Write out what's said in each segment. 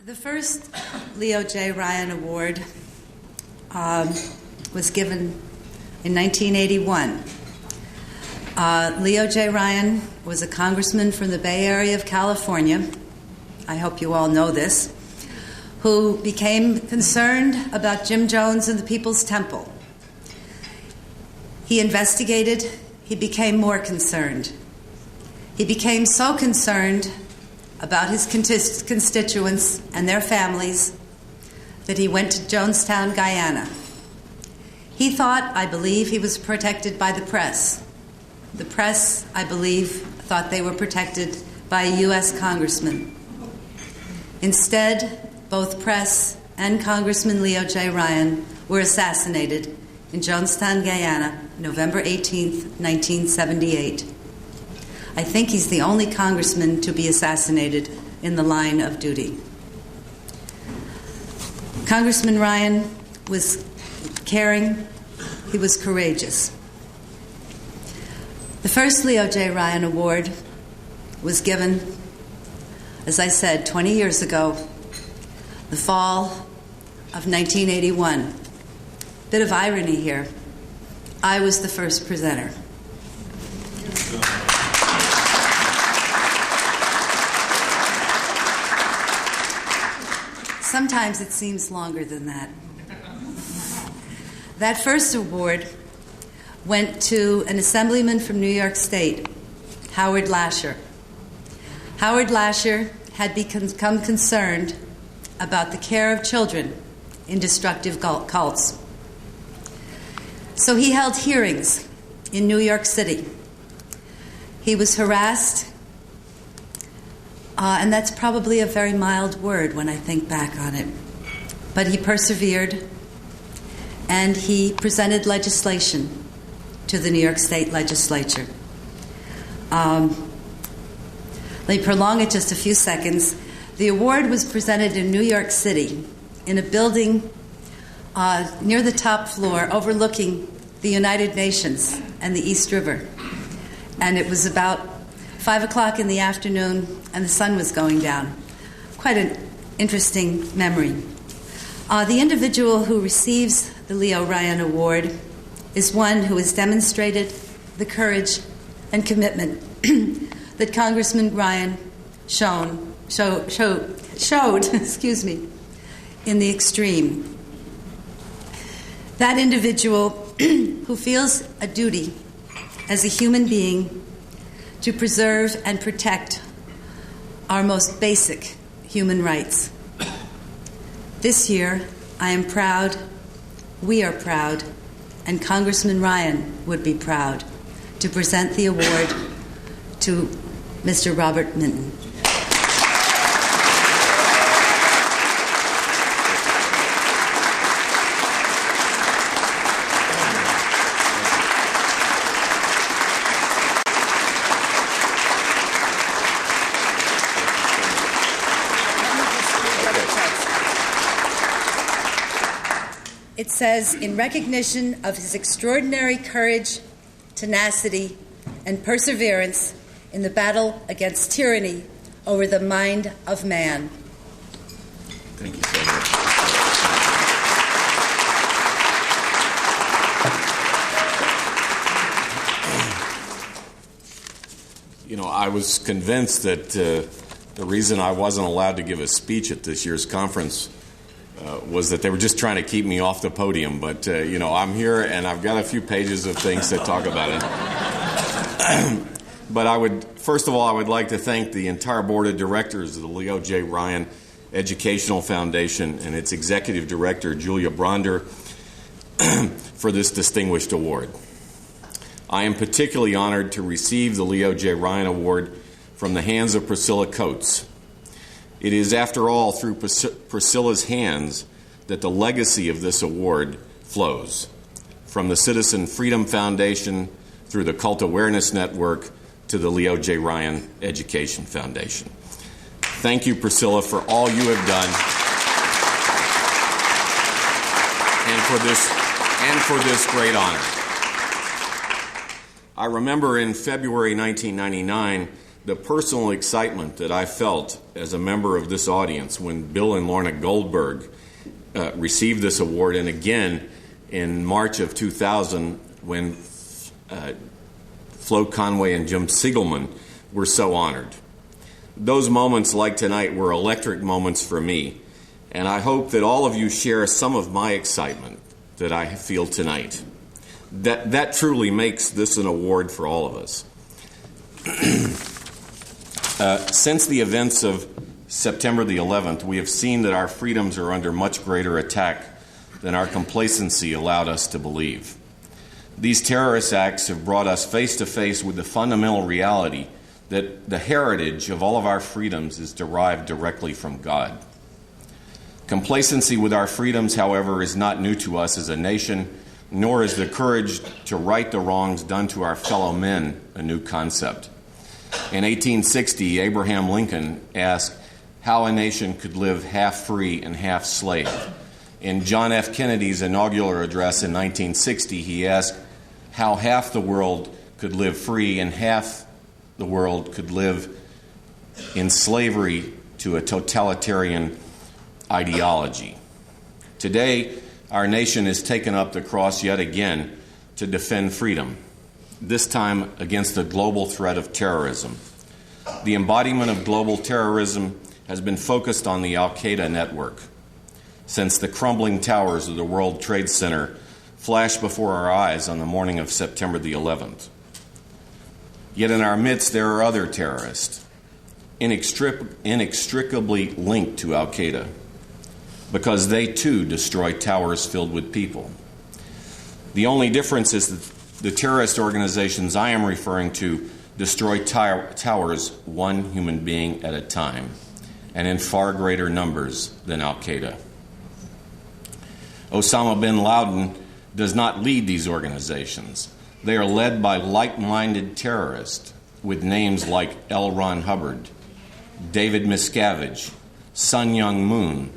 The first Leo J. Ryan Award was given in 1981. Leo J. Ryan was a congressman from the Bay Area of California, I hope you all know this, who became concerned about Jim Jones and the People's Temple. He investigated, he became more concerned. He became so concerned about his constituents and their families that he went to Jonestown, Guyana. He thought, I believe, he was protected by the press. The press, I believe, thought they were protected by a U.S. congressman. Instead, both press and Congressman Leo J. Ryan were assassinated in Jonestown, Guyana, November 18th, 1978. I think he's the only congressman to be assassinated in the line of duty. Congressman Ryan was caring, he was courageous. The first Leo J. Ryan Award was given, as I said, 20 years ago, the fall of 1981. Bit of irony here. I was the first presenter. Sometimes it seems longer than that. That first award went to an assemblyman from New York State, Howard Lasher. Howard Lasher had become concerned about the care of children in destructive cults. So he held hearings in New York City. He was harassed, and that's probably a very mild word when I think back on it. But he persevered, and he presented legislation to the New York State legislature. Let me prolong it just a few seconds. The award was presented in New York City in a building near the top floor overlooking the United Nations and the East River. And it was about 5 o'clock in the afternoon, and the sun was going down. Quite an interesting memory. The individual who receives the Leo Ryan Award is one who has demonstrated the courage and commitment that Congressman Ryan showed, in the extreme. That individual who feels a duty as a human being to preserve and protect our most basic human rights. This year, I am proud, we are proud, and Congressman Ryan would be proud to present the award to Mr. Bob Minton. It says, in recognition of his extraordinary courage, tenacity, and perseverance in the battle against tyranny over the mind of man. Thank you so much. You know, I was convinced that the reason I wasn't allowed to give a speech at this year's conference was that they were just trying to keep me off the podium. But, I'm here, and I've got a few pages of things to talk about it. But first of all, I would like to thank the entire board of directors of the Leo J. Ryan Educational Foundation and its executive director, Julia Bronder, for this distinguished award. I am particularly honored to receive the Leo J. Ryan Award from the hands of Priscilla Coates. It is, after all, through Priscilla's hands that the legacy of this award flows, from the Citizen Freedom Foundation through the Cult Awareness Network to the Leo J. Ryan Education Foundation. Thank you, Priscilla, for all you have done and for this great honor. I remember in February 1999 the personal excitement that I felt as a member of this audience when Bill and Lorna Goldberg received this award, and again in March of 2000 when Flo Conway and Jim Siegelman were so honored. Those moments, like tonight, were electric moments for me, and I hope that all of you share some of my excitement that I feel tonight. That truly makes this an award for all of us. Since the events of September the 11th, we have seen that our freedoms are under much greater attack than our complacency allowed us to believe. These terrorist acts have brought us face to face with the fundamental reality that the heritage of all of our freedoms is derived directly from God. Complacency with our freedoms, however, is not new to us as a nation, nor is the courage to right the wrongs done to our fellow men a new concept. In 1860, Abraham Lincoln asked how a nation could live half free and half slave. In John F. Kennedy's inaugural address in 1960, he asked how half the world could live free and half the world could live in slavery to a totalitarian ideology. Today, our nation has taken up the cross yet again to defend freedom, this time against the global threat of terrorism. The embodiment of global terrorism has been focused on the Al-Qaeda network. Since the crumbling towers of the World Trade Center flashed before our eyes on the morning of September the 11th. Yet in our midst there are other terrorists, inextricably linked to Al-Qaeda, because they too destroy towers filled with people. The only difference is that the terrorist organizations I am referring to destroy towers one human being at a time, and in far greater numbers than Al-Qaeda. Osama bin Laden does not lead these organizations. They are led by like-minded terrorists with names like L. Ron Hubbard, David Miscavige, Sun Myung Moon,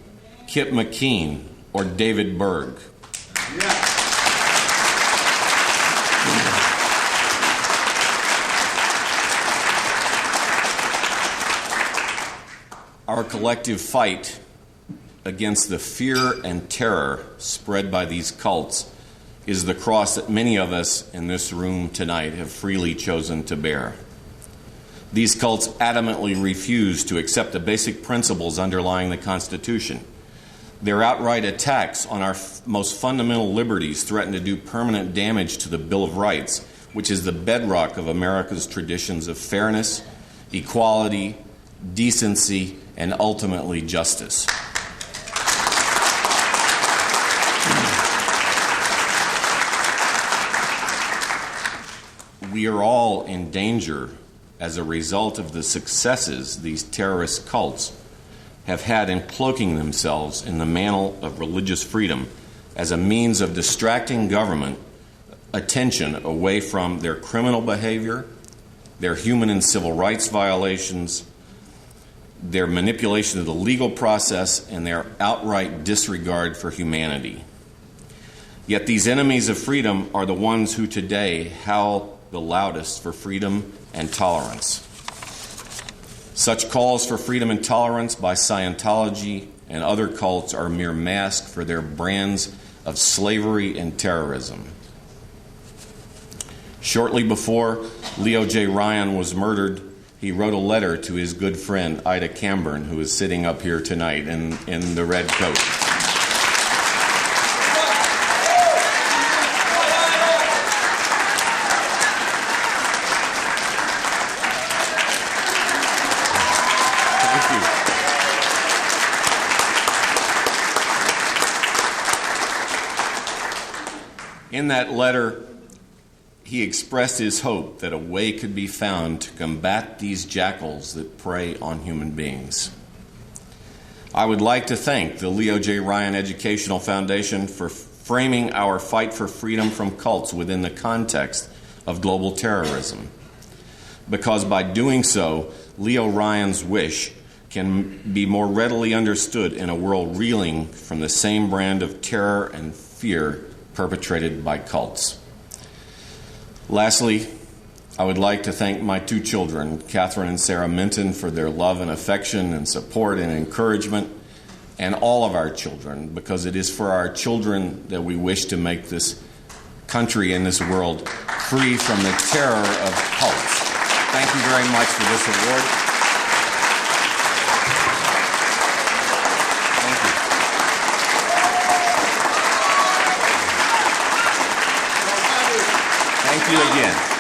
Kip McKean, or David Berg. Yeah. Our collective fight against the fear and terror spread by these cults is the cross that many of us in this room tonight have freely chosen to bear. These cults adamantly refuse to accept the basic principles underlying the Constitution. Their outright attacks on our most fundamental liberties threaten to do permanent damage to the Bill of Rights, which is the bedrock of America's traditions of fairness, equality, decency, and ultimately justice. We are all in danger as a result of the successes these terrorist cults have had in cloaking themselves in the mantle of religious freedom as a means of distracting government attention away from their criminal behavior, their human and civil rights violations, their manipulation of the legal process, and their outright disregard for humanity. Yet these enemies of freedom are the ones who today howl the loudest for freedom and tolerance. Such calls for freedom and tolerance by Scientology and other cults are mere masks for their brands of slavery and terrorism. Shortly before Leo J. Ryan was murdered, he wrote a letter to his good friend Ida Camburn, who is sitting up here tonight in the red coat. In that letter, he expressed his hope that a way could be found to combat these jackals that prey on human beings. I would like to thank the Leo J. Ryan Educational Foundation for framing our fight for freedom from cults within the context of global terrorism, because by doing so, Leo Ryan's wish can be more readily understood in a world reeling from the same brand of terror and fear perpetrated by cults. Lastly, I would like to thank my two children, Catherine and Sarah Minton, for their love and affection and support and encouragement, and all of our children, because it is for our children that we wish to make this country and this world free from the terror of cults. Thank you very much for this award. Thank you. Thank you again.